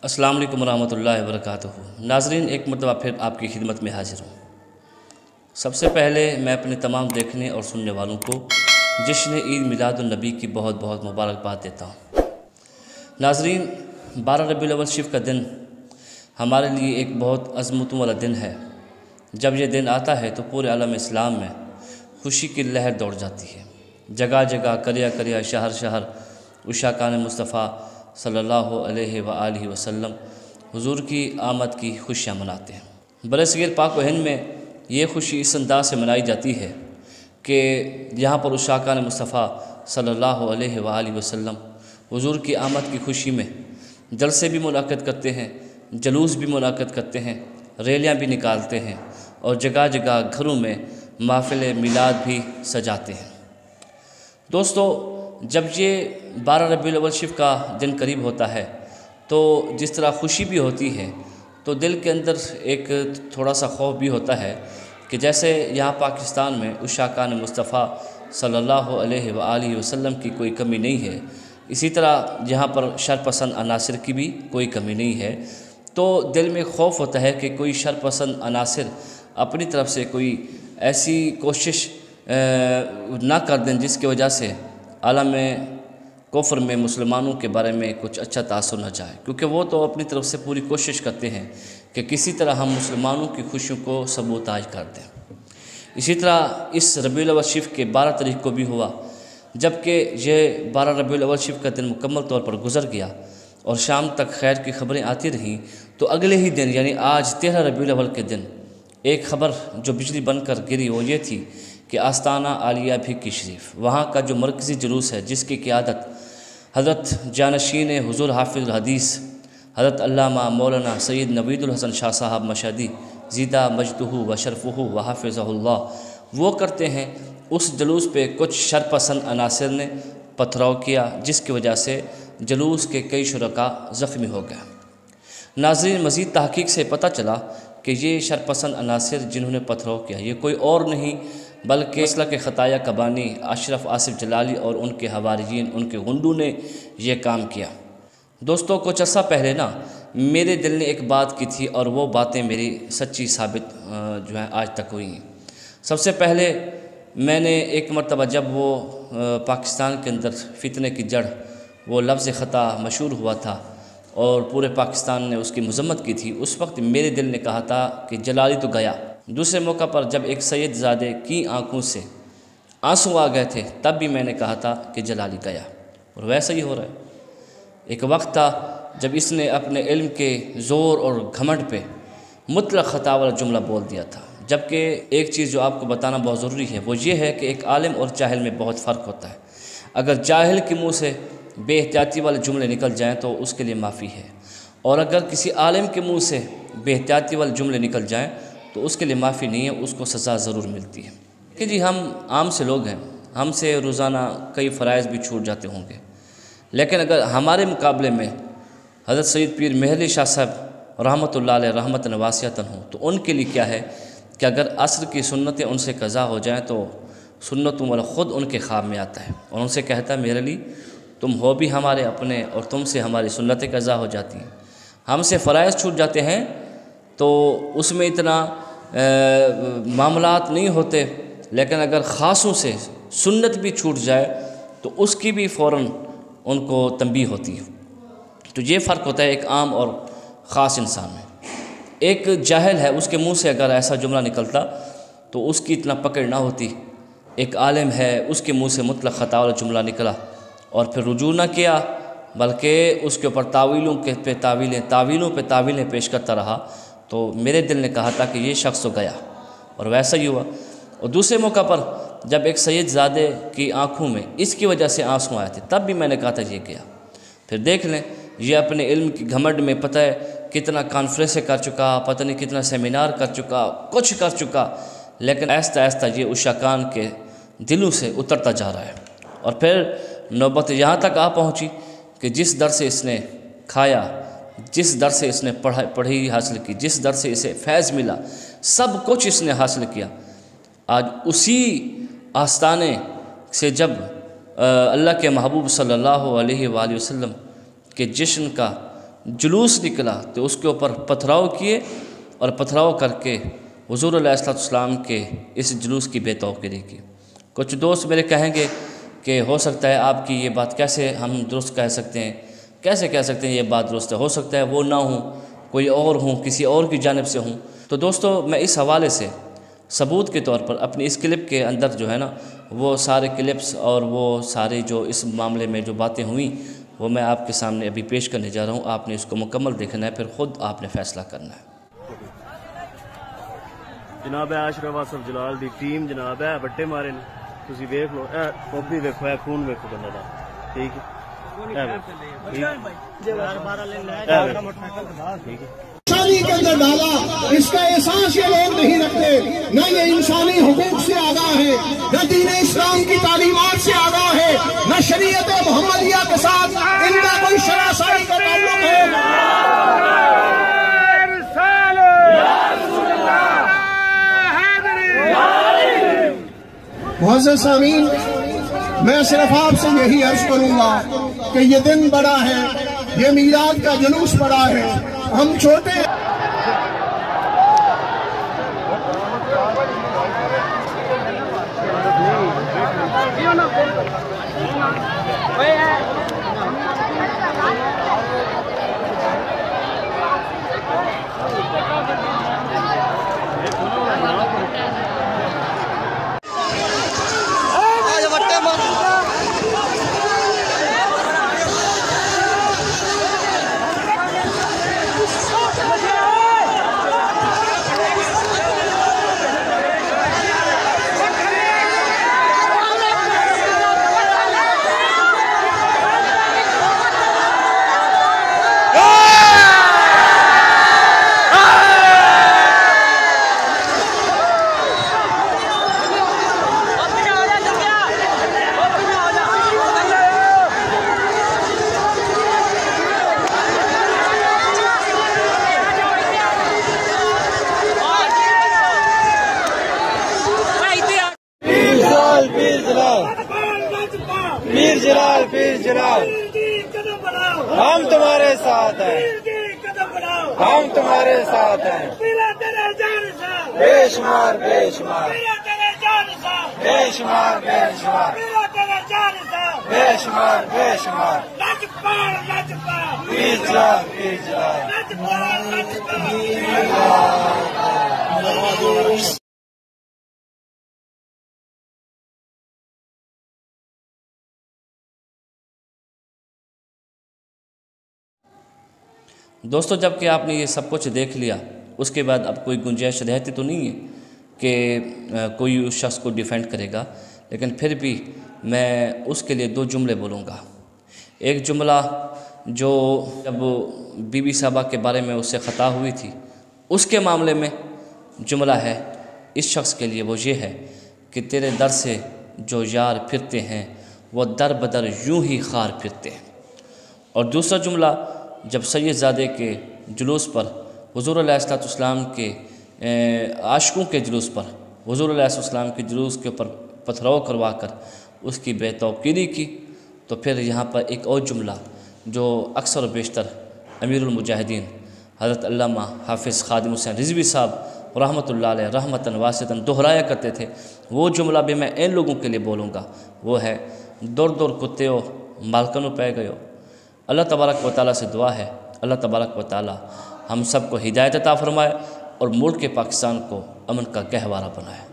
السلام علیکم ورحمۃ اللہ وبرکاتہ۔ ناظرین، ایک مرتبہ پھر آپ کی خدمت میں حاضر ہوں۔ سب سے پہلے میں اپنے تمام دیکھنے اور سننے والوں کو جشن عید میلاد النبی کی بہت بہت مبارکباد دیتا ہوں۔ ناظرین، 12 ربیع الاول شریف کا دن ہمارے لیے ایک بہت عظمتوں والا دن ہے۔ جب یہ دن آتا ہے تو پورے عالم اسلام میں خوشی کی لہر دوڑ جاتی ہے۔ جگہ جگہ کریا کریا شہر شہر عشاقان مصطفیٰ صلی اللہ علیہ وآلہ وسلم حضور کی آمد کی خوشیاں مناتے ہیں۔ برصغیر پاک و ہند میں یہ خوشی اس انداز سے منائی جاتی ہے کہ یہاں پر عشاقان مصطفیٰ صلی اللہ علیہ وآلہ وسلم حضور کی آمد کی خوشی میں جلسے بھی منعقد کرتے ہیں، جلوس بھی منعقد کرتے ہیں، ریلیاں بھی نکالتے ہیں اور جگہ جگہ گھروں میں محفل میلاد بھی سجاتے ہیں۔ دوستو، جب یہ 12 ربیع الاول شریف کا دن قریب ہوتا ہے تو جس طرح خوشی بھی ہوتی ہے تو دل کے اندر ایک تھوڑا سا خوف بھی ہوتا ہے کہ جیسے یہاں پاکستان میں عشاقان مصطفیٰ صلی اللہ علیہ وآلہ وسلم کی کوئی کمی نہیں ہے، اسی طرح یہاں پر شرپسند عناصر کی بھی کوئی کمی نہیں ہے، تو دل میں خوف ہوتا ہے کہ کوئی شرپسند عناصر اپنی طرف سے کوئی ایسی کوشش نہ کر دیں جس کی وجہ سے عالم کفر میں مسلمانوں کے بارے میں کچھ اچھا تاثر نہ جائے، کیونکہ وہ تو اپنی طرف سے پوری کوشش کرتے ہیں کہ کسی طرح ہم مسلمانوں کی خوشیوں کو سبوتاژ کر دیں۔ اسی طرح اس ربیع الاول شریف کے 12 تاریخ کو بھی ہوا، جبکہ یہ 12 ربیع الاول شریف کا دن مکمل طور پر گزر گیا اور شام تک خیر کی خبریں آتی رہیں، تو اگلے ہی دن یعنی آج 13 ربیع الاول کے دن ایک خبر جو بجلی بن کر گری وہ یہ تھی کہ آستانہ عالیہ بھکی شریف، وہاں کا جو مرکزی جلوس ہے جس کی قیادت حضرت جانشین حضور حافظ الحدیث حضرت علامہ مولانا سید نوید الحسن شاہ صاحب مشہدی زیدہ مجدہ و شرفہ و حافظہ اللہ وہ کرتے ہیں، اس جلوس پہ کچھ شرپسند عناصر نے پتھراؤ کیا جس کی وجہ سے جلوس کے کئی شرکاء زخمی ہو گئے۔ ناظرین، مزید تحقیق سے پتہ چلا کہ یہ شرپسند عناصر جنہوں نے پتھراؤ کیا یہ کوئی اور نہیں بلکہ مسلک خطایہ کا بانی اشرف آصف جلالی اور ان کے حواریین، ان کے غنڈوں نے یہ کام کیا۔ دوستو، کچھ عرصہ پہلے میرے دل نے ایک بات کی تھی اور وہ باتیں میری سچی ثابت جو ہیں آج تک ہوئی ہیں۔ سب سے پہلے میں نے ایک مرتبہ جب وہ پاکستان کے اندر فتنے کی جڑ وہ لفظ خطا مشہور ہوا تھا اور پورے پاکستان نے اس کی مذمت کی تھی، اس وقت میرے دل نے کہا تھا کہ جلالی تو گیا۔ دوسرے موقع پر جب ایک سید زادے کی آنکھوں سے آنسو آ گئے تھے تب بھی میں نے کہا تھا کہ جلالی گیا، اور ویسا ہی ہو رہا ہے۔ ایک وقت تھا جب اس نے اپنے علم کے زور اور گھمنڈ پہ مطلق خطا والا جملہ بول دیا تھا، جبکہ ایک چیز جو آپ کو بتانا بہت ضروری ہے وہ یہ ہے کہ ایک عالم اور جاہل میں بہت فرق ہوتا ہے۔ اگر جاہل کے منہ سے بے احتیاطی والے جملے نکل جائیں تو اس کے لیے معافی ہے، اور اگر کسی عالم کے منہ سے بے احتیاطی والے جملے نکل جائیں تو اس کے لیے معافی نہیں ہے، اس کو سزا ضرور ملتی ہے۔ کہ جی ہم عام سے لوگ ہیں، ہم سے روزانہ کئی فرائض بھی چھوٹ جاتے ہوں گے، لیکن اگر ہمارے مقابلے میں حضرت سید پیر مہر علی شاہ صاحب رحمۃ اللہ علیہ رحمتً واسعۃً ہوں تو ان کے لیے کیا ہے کہ اگر عصر کی سنتیں ان سے قضا ہو جائیں تو سنتوں والا خود ان کے خواب میں آتا ہے اور ان سے کہتا ہے مہر علی تم ہو بھی ہمارے اپنے اور تم سے ہماری سنتیں قضا ہو جاتی ہیں، ہم سے فرائض چھوٹ جاتے ہیں تو اس میں اتنا معاملات نہیں ہوتے، لیکن اگر خاصوں سے سنت بھی چھوٹ جائے تو اس کی بھی فوراً ان کو تنبیہ ہوتی ہے۔ تو یہ فرق ہوتا ہے ایک عام اور خاص انسان میں۔ ایک جاہل ہے، اس کے منہ سے اگر ایسا جملہ نکلتا تو اس کی اتنا پکڑ نہ ہوتی۔ ایک عالم ہے، اس کے منہ سے مطلق خطا والا جملہ نکلا اور پھر رجوع نہ کیا بلکہ اس کے اوپر تعویلوں پہ تعویلیں پیش کرتا رہا، تو میرے دل نے کہا تھا کہ یہ شخص تو گیا، اور ویسا ہی ہوا۔ اور دوسرے موقع پر جب ایک سید زادے کی آنکھوں میں اس کی وجہ سے آنسو آئے تھے تب بھی میں نے کہا تھا یہ گیا۔ پھر دیکھ لیں، یہ اپنے علم کی گھمنڈ میں پتہ ہے کتنا کانفرنسیں کر چکا، پتہ نہیں کتنا سیمینار کر چکا، کچھ کر چکا، لیکن آہستہ آہستہ یہ عشاقان کے دلوں سے اترتا جا رہا ہے۔ اور پھر نوبت یہاں تک آ پہنچی کہ جس در سے اس نے کھایا، جس در سے اس نے پڑھی حاصل کی، جس در سے اسے فیض ملا، سب کچھ اس نے حاصل کیا، آج اسی آستانے سے جب اللہ کے محبوب صلی اللہ علیہ وآلہ وسلم کے جشن کا جلوس نکلا تو اس کے اوپر پتھراؤ کیے اور پتھراؤ کر کے حضور علیہ السلام کے اس جلوس کی بے توقیری کی۔ کچھ دوست میرے کہیں گے کہ ہو سکتا ہے آپ کی یہ بات کیسے ہم درست کہہ سکتے ہیں، کیسے کہہ سکتے ہیں یہ بات درست ہے، ہو سکتا ہے وہ نہ ہوں، کوئی اور ہوں، کسی اور کی جانب سے ہوں۔ تو دوستو میں اس حوالے سے ثبوت کے طور پر اپنی اس کلپ کے اندر جو ہے نا وہ سارے کلپس اور وہ سارے جو اس معاملے میں جو باتیں ہوئیں وہ میں آپ کے سامنے ابھی پیش کرنے جا رہا ہوں۔ آپ نے اس کو مکمل دیکھنا ہے، پھر خود آپ نے فیصلہ کرنا ہے۔ جناب اشرف اصف جلال دی ٹیم جناب ہے بٹے مارے نے، تسی دیکھ لو اے کاپی دیکھو، اے خون دیکھو بندہ دا، ٹھیک ہے انسانی کے اندر ڈالا، اس کا احساس یہ لوگ نہیں رکھتے، نہ یہ انسانی حقوق سے آگاہ ہے، نہ دین اسلام کی تعلیمات سے آگاہ ہے، نہ شریعت محمدیہ کے ساتھ ان کا کوئی شناسائی کا تعلق ہے۔ معزز سامعین، میں صرف آپ سے یہی عرض کروں گا کہ یہ دن بڑا ہے، یہ میلاد کا جلوس بڑا ہے، ہم چھوٹے ہیں۔ پیر جلال پیر جلال ہم تمہارے ساتھ ہیں، ہم تمہارے ساتھ ہیں، بے شمار بے شمار بے شمار بے شمار بے شمار بے شمار پیر جلال پیر جلال۔ دوستو جب کہ آپ نے یہ سب کچھ دیکھ لیا، اس کے بعد اب کوئی گنجائش رہتی تو نہیں ہے کہ کوئی اس شخص کو ڈیفینڈ کرے گا، لیکن پھر بھی میں اس کے لیے 2 جملے بولوں گا۔ ایک جملہ جو جب بی بی صاحبہ کے بارے میں اس سے خطا ہوئی تھی اس کے معاملے میں جملہ ہے اس شخص کے لیے، وہ یہ ہے کہ تیرے در سے جو یار پھرتے ہیں وہ در بدر یوں ہی خار پھرتے ہیں۔ اور دوسرا جملہ جب سید زادے کے جلوس پر حضور علیہ السلام کے عاشقوں کے جلوس پر حضور علیہ السلام کے جلوس کے اوپر پتھراؤ کروا کر اس کی بے توقیری کی، تو پھر یہاں پر ایک اور جملہ جو اکثر و بیشتر امیر المجاہدین حضرت علامہ حافظ خادم حسین رضوی صاحب رحمۃ اللہ علیہ رحمتاً واسطاً دہرایا کرتے تھے، وہ جملہ بھی میں ان لوگوں کے لیے بولوں گا، وہ ہے دور دور کتے ہو مالکنوں پہ گئے ہو۔ اللہ تبارک و تعالیٰ سے دعا ہے اللہ تبارک و تعالیٰ ہم سب کو ہدایت عطا فرمائے اور ملک پاکستان کو امن کا گہوارہ بنائے۔